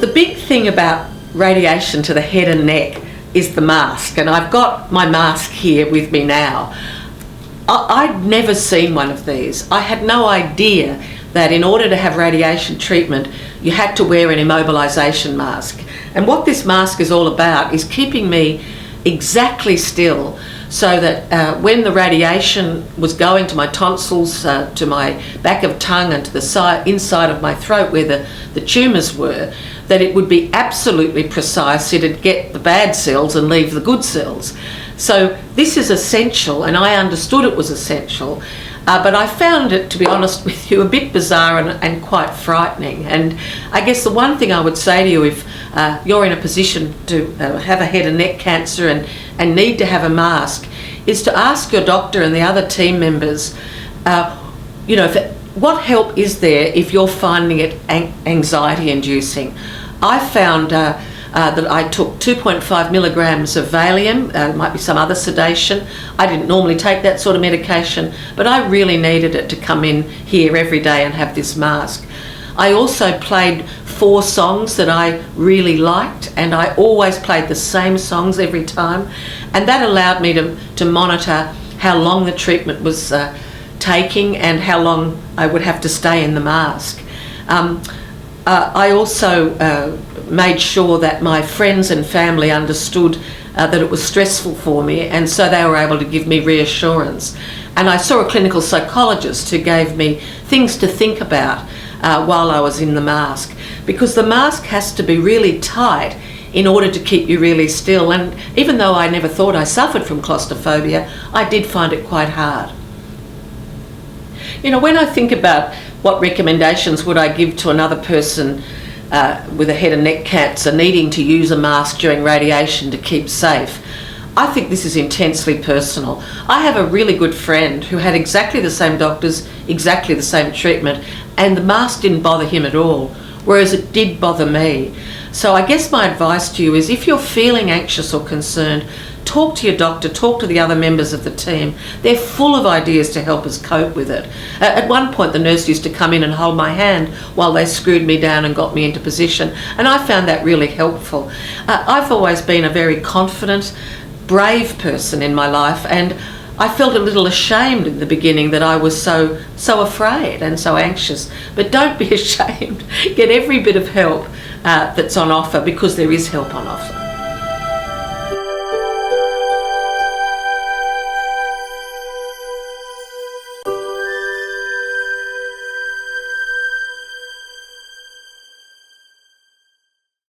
the big thing about radiation to the head and neck is the mask, and I've got my mask here with me now. I'd never seen one of these. I had no idea that in order to have radiation treatment, you had to wear an immobilisation mask. And what this mask is all about is keeping me exactly still, so that when the radiation was going to my tonsils, to my back of tongue and to the inside of my throat where the tumours were, that it would be absolutely precise. It'd get the bad cells and leave the good cells. So this is essential, and I understood it was essential, but I found it, to be honest with you, a bit bizarre and quite frightening. And I guess the one thing I would say to you, if you're in a position to have a head and neck cancer and need to have a mask, is to ask your doctor and the other team members, what help is there if you're finding it anxiety inducing. I found that I took 2.5 milligrams of Valium, might be some other sedation. I didn't normally take that sort of medication, but I really needed it to come in here every day and have this mask. I also played 4 songs that I really liked, and I always played the same songs every time, and that allowed me to monitor how long the treatment was taking and how long I would have to stay in the mask. I also made sure that my friends and family understood that it was stressful for me, and so they were able to give me reassurance. And I saw a clinical psychologist who gave me things to think about while I was in the mask, because the mask has to be really tight in order to keep you really still. And even though I never thought I suffered from claustrophobia, I did find it quite hard. When I think about what recommendations would I give to another person with a head and neck cancer needing to use a mask during radiation to keep safe, I think this is intensely personal. I have a really good friend who had exactly the same doctors, exactly the same treatment, and the mask didn't bother him at all, whereas it did bother me. So I guess my advice to you is, if you're feeling anxious or concerned, talk to your doctor, talk to the other members of the team. They're full of ideas to help us cope with it. At one point, the nurse used to come in and hold my hand while they screwed me down and got me into position, and I found that really helpful. I've always been a very confident, brave person in my life, and I felt a little ashamed in the beginning that I was so afraid and so anxious. But don't be ashamed. Get every bit of help that's on offer, because there is help on offer.